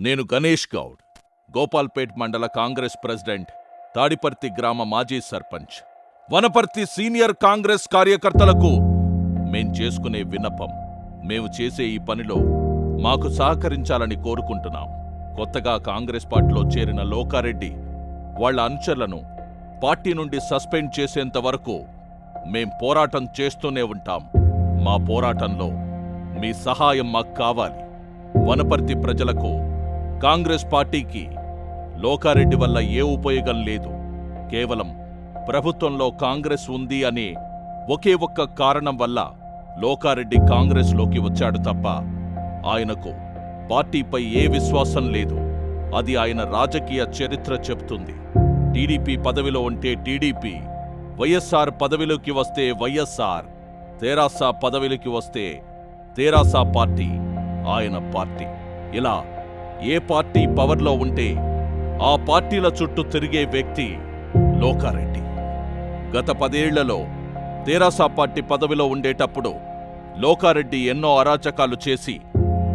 నేను గణేష్ గౌడ్, గోపాల్పేట్ మండల కాంగ్రెస్ ప్రెసిడెంట్, తాడిపర్తి గ్రామ మాజీ సర్పంచ్. వనపర్తి సీనియర్ కాంగ్రెస్ కార్యకర్తలకు మేం చేసుకునే విన్నపం, మేము చేసే ఈ పనిలో మాకు సహకరించాలని కోరుకుంటున్నాం. కొత్తగా కాంగ్రెస్ పార్టీలో చేరిన లోకారెడ్డి వాళ్ల అనుచరులను పార్టీ నుండి సస్పెండ్ చేసేంత వరకు మేం పోరాటం చేస్తూనే ఉంటాం. మా పోరాటంలో మీ సహాయం మాకు కావాలి. వనపర్తి ప్రజలకు, కాంగ్రెస్ పార్టీకి లోకారెడ్డి వల్ల ఏ ఉపయోగం లేదు. కేవలం ప్రభుత్వంలో కాంగ్రెస్ ఉంది అనే ఒకే ఒక్క కారణం వల్ల లోకారెడ్డి కాంగ్రెస్లోకి వచ్చాడు తప్ప ఆయనకు పార్టీపై ఏ విశ్వాసం లేదు. అది ఆయన రాజకీయ చరిత్ర చెబుతుంది. టీడీపీ పదవిలో ఉంటే టీడీపీ, వైఎస్ఆర్ పదవిలోకి వస్తే వైఎస్ఆర్, తెరాస పదవిలోకి వస్తే తెరాస పార్టీ ఆయన పార్టీ. ఇలా ఏ పార్టీ పవర్లో ఉంటే ఆ పార్టీల చుట్టూ తిరిగే వ్యక్తి లోకారెడ్డి. గత 10 ఏళ్లలో తెరాస పార్టీ పదవిలో ఉండేటప్పుడు లోకారెడ్డి ఎన్నో అరాచకాలు చేసి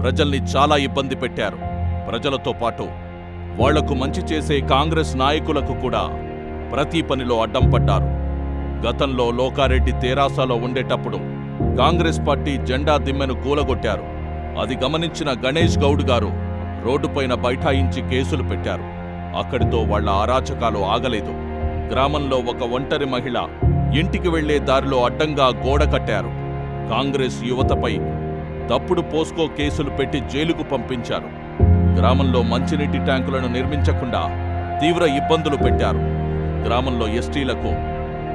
ప్రజల్ని చాలా ఇబ్బంది పెట్టారు. ప్రజలతో పాటు వాళ్లకు మంచి చేసే కాంగ్రెస్ నాయకులకు కూడా ప్రతి పనిలో అడ్డం పడ్డారు. గతంలో లోకారెడ్డి తెరాసలో ఉండేటప్పుడు కాంగ్రెస్ పార్టీ జెండా దిమ్మెను కూలగొట్టారు. అది గమనించిన గణేష్ గౌడ్ గారు రోడ్డుపైన బైఠాయించి కేసులు పెట్టారు. అక్కడితో వాళ్ల అరాచకాలు ఆగలేదు. గ్రామంలో ఒక ఒంటరి మహిళ ఇంటికి వెళ్లే దారిలో అడ్డంగా గోడ కట్టారు. కాంగ్రెస్ యువతపై తప్పుడు పోస్కో కేసులు పెట్టి జైలుకు పంపించారు. గ్రామంలో మంచినీటి ట్యాంకులను నిర్మించకుండా తీవ్ర ఇబ్బందులు పెట్టారు. గ్రామంలో ఎస్టీలకు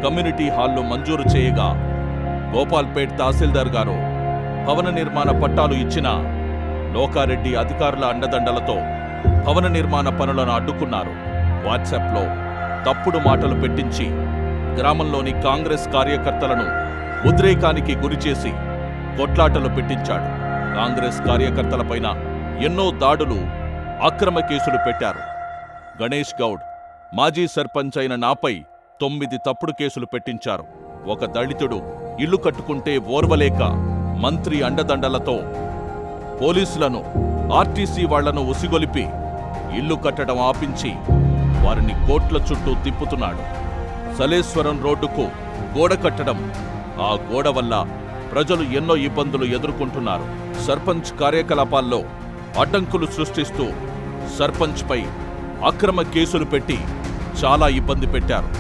కమ్యూనిటీ హాల్లు మంజూరు చేయగా గోపాల్పేట్ తహసీల్దార్ గారు భవన నిర్మాణ పట్టాలు ఇచ్చినా లోకారెడ్డి అధికారుల అండదండలతో భవన నిర్మాణ పనులను అడ్డుకున్నారు. వాట్సాప్లో తప్పుడు మాటలు పెట్టించి గ్రామంలోని కాంగ్రెస్ కార్యకర్తలను ఉద్రేకానికి గురిచేసి కొట్లాటలు పెట్టించాడు. కాంగ్రెస్ కార్యకర్తలపైన ఎన్నో దాడులు, అక్రమ కేసులు పెట్టారు. గణేష్ గౌడ్ మాజీ సర్పంచ్ అయిన నాపై 9 తప్పుడు కేసులు పెట్టించారు. ఒక దళితుడు ఇల్లు కట్టుకుంటే ఓర్వలేక మంత్రి అండదండలతో పోలీసులను, ఆర్టీసీ వాళ్లను ఉసిగొలిపి ఇల్లు కట్టడం ఆపించి వారిని కోట్ల చుట్టూ తిప్పుతున్నాడు. సలేశ్వరం రోడ్డుకు గోడ కట్టడం, ఆ గోడ వల్ల ప్రజలు ఎన్నో ఇబ్బందులు ఎదుర్కొంటున్నారు. సర్పంచ్ కార్యకలాపాల్లో అడ్డంకులు సృష్టిస్తూ సర్పంచ్పై అక్రమ కేసులు పెట్టి చాలా ఇబ్బంది పెట్టారు.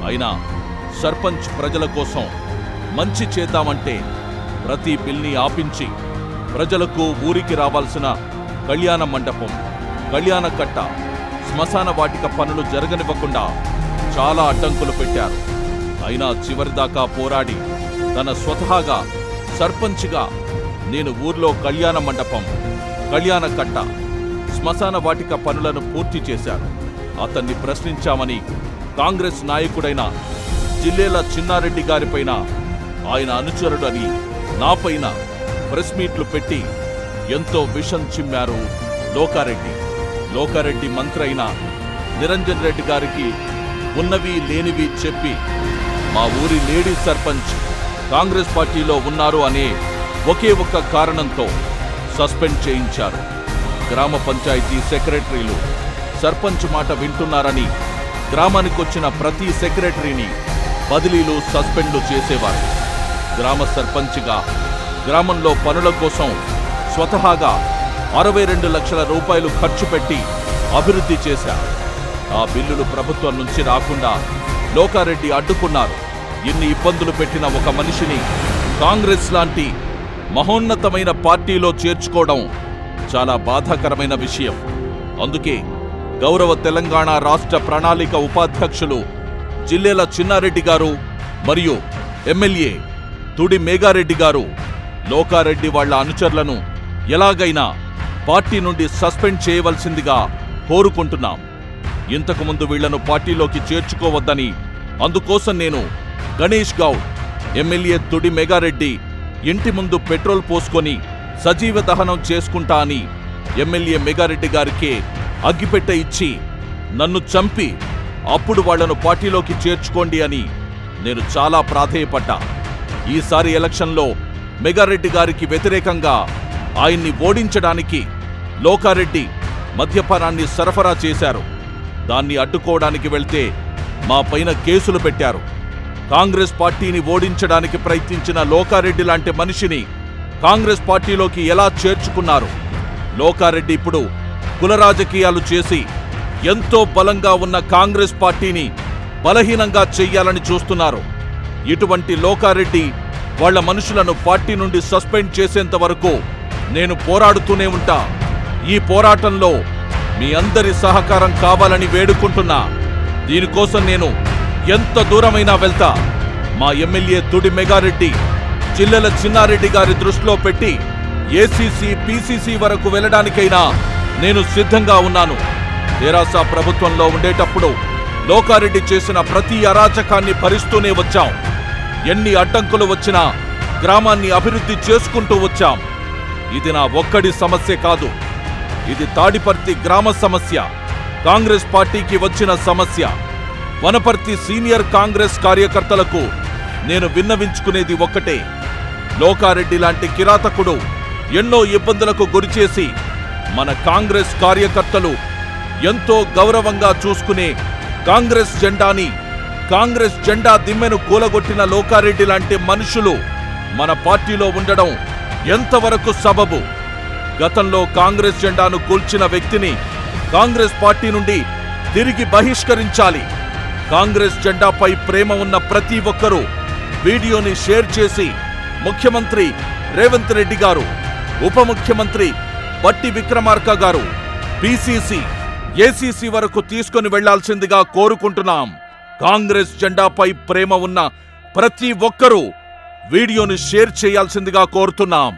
అయినా సర్పంచ్ ప్రజల కోసం మంచి చేద్దామంటే ప్రతి బిల్ని ఆపించి ప్రజలకు ఊరికి రావాల్సిన కళ్యాణ మండపం, కళ్యాణ కట్ట, శ్మశాన వాటిక పనులు జరగనివ్వకుండా చాలా అడ్డంకులు పెట్టారు. అయినా చివరిదాకా పోరాడి తన స్వతహాగా సర్పంచ్గా నేను ఊర్లో కళ్యాణ మండపం, కళ్యాణ కట్ట, శ్మశాన వాటిక పనులను పూర్తి చేశారు. అతన్ని ప్రశ్నించామని కాంగ్రెస్ నాయకుడైన జిల్లేల చిన్నారెడ్డి గారిపైన, ఆయన అనుచరుడని నాపైన ప్రెస్ మీట్లు పెట్టి ఎంతో విషం చిమ్మారు లోకారెడ్డి. లోకారెడ్డి మంత్రి అయిన నిరంజన్ రెడ్డి గారికి ఉన్నవి లేనివి చెప్పి మా ఊరి లేడీ సర్పంచ్ కాంగ్రెస్ పార్టీలో ఉన్నారు అనే ఒకే ఒక్క కారణంతో సస్పెండ్ చేయించారు. గ్రామ పంచాయతీ సెక్రటరీలు సర్పంచ్ మాట వింటున్నారని గ్రామానికొచ్చిన ప్రతి సెక్రటరీని బదిలీలు, సస్పెండ్లు చేసేవారు. గ్రామ సర్పంచ్గా గ్రామంలో పనుల కోసం స్వతహాగా 62 లక్షల రూపాయలు ఖర్చు పెట్టి అభివృద్ధి చేశారు. ఆ బిల్లులు ప్రభుత్వం నుంచి రాకుండా లోకారెడ్డి అడ్డుకున్నారు. ఇన్ని ఇబ్బందులు పెట్టిన ఒక మనిషిని కాంగ్రెస్ లాంటి మహోన్నతమైన పార్టీలో చేర్చుకోవడం చాలా బాధాకరమైన విషయం. అందుకే గౌరవ తెలంగాణ రాష్ట్ర ప్రణాళిక ఉపాధ్యక్షులు జిల్లేల చిన్నారెడ్డి గారు మరియు ఎమ్మెల్యే తుడి మేఘారెడ్డి గారు లోకారెడ్డి వాళ్ల అనుచరులను ఎలాగైనా పార్టీ నుండి సస్పెండ్ చేయవలసిందిగా కోరుకుంటున్నాం. ఇంతకుముందు వీళ్లను పార్టీలోకి చేర్చుకోవద్దని, అందుకోసం నేను గణేష్ గౌడ్, ఎమ్మెల్యే తుడి మేఘారెడ్డి ఇంటి ముందు పెట్రోల్ పోసుకొని సజీవ దహనం చేసుకుంటా అని ఎమ్మెల్యే మేఘారెడ్డి గారికే అగ్గిపెట్ట ఇచ్చి నన్ను చంపి అప్పుడు వాళ్లను పార్టీలోకి చేర్చుకోండి అని నేను చాలా ప్రాధేయపడ్డా. ఈసారి ఎలక్షన్లో మెగారెడ్డి గారికి వ్యతిరేకంగా ఆయన్ని ఓడించడానికి లోకారెడ్డి మద్యపానాన్ని సరఫరా చేశారు. దాన్ని అడ్డుకోవడానికి వెళ్తే మా పైన కేసులు పెట్టారు. కాంగ్రెస్ పార్టీని ఓడించడానికి ప్రయత్నించిన లోకారెడ్డి లాంటి మనిషిని కాంగ్రెస్ పార్టీలోకి ఎలా చేర్చుకున్నారు? లోకారెడ్డి ఇప్పుడు కుల రాజకీయాలు చేసి ఎంతో బలంగా ఉన్న కాంగ్రెస్ పార్టీని బలహీనంగా చెయ్యాలని చూస్తున్నారు. ఇటువంటి లోకారెడ్డి వాళ్ల మనుషులను పార్టీ నుండి సస్పెండ్ చేసేంత వరకు నేను పోరాడుతూనే ఉంటా. ఈ పోరాటంలో మీ అందరి సహకారం కావాలని వేడుకుంటున్నా. దీనికోసం నేను ఎంత దూరమైనా వెళ్తా. మా ఎమ్మెల్యే తుడి మెగారెడ్డి, చిల్లెల చిన్నారెడ్డి గారి దృష్టిలో పెట్టి ఏసీసీ, పీసీసీ వరకు వెళ్లడానికైనా నేను సిద్ధంగా ఉన్నాను. తెరాస ప్రభుత్వంలో ఉండేటప్పుడు లోకారెడ్డి చేసిన ప్రతి అరాచకాన్ని భరిస్తూనే వచ్చాం. ఎన్ని అడ్డంకులు వచ్చినా గ్రామాన్ని అభివృద్ధి చేసుకుంటూ వచ్చాం. ఇది నా ఒక్కడి సమస్య కాదు. ఇది తాడిపర్తి గ్రామ సమస్య, కాంగ్రెస్ పార్టీకి వచ్చిన సమస్య. వనపర్తి సీనియర్ కాంగ్రెస్ కార్యకర్తలకు నేను విన్నవించుకునేది ఒక్కటే. లోకారెడ్డి లాంటి కిరాతకుడు ఎన్నో ఇబ్బందులకు గురిచేసి మన కాంగ్రెస్ కార్యకర్తలు ఎంతో గౌరవంగా చూసుకునే కాంగ్రెస్ జెండాని, కాంగ్రెస్ జెండా దిమ్మెను కూలగొట్టిన లోకారెడ్డి లాంటి మనుషులు మన పార్టీలో ఉండడం ఎంతవరకు సబబు? గతంలో కాంగ్రెస్ జెండాను కూల్చిన వ్యక్తిని కాంగ్రెస్ పార్టీ నుండి తిరిగి బహిష్కరించాలి. కాంగ్రెస్ జెండాపై ప్రేమ ఉన్న ప్రతి ఒక్కరూ వీడియోని షేర్ చేసి ముఖ్యమంత్రి రేవంత్ రెడ్డి గారు, ఉప ముఖ్యమంత్రి బట్టి విక్రమార్క గారు, పీసీసీ, ఏసీసీ వరకు తీసుకుని వెళ్లాల్సిందిగా కోరుకుంటున్నాం. కాంగ్రెస్ జెండాపై ప్రేమ ఉన్న ప్రతి ఒక్కరూ వీడియోని షేర్ చేయాల్సిందిగా కోరుతున్నాం.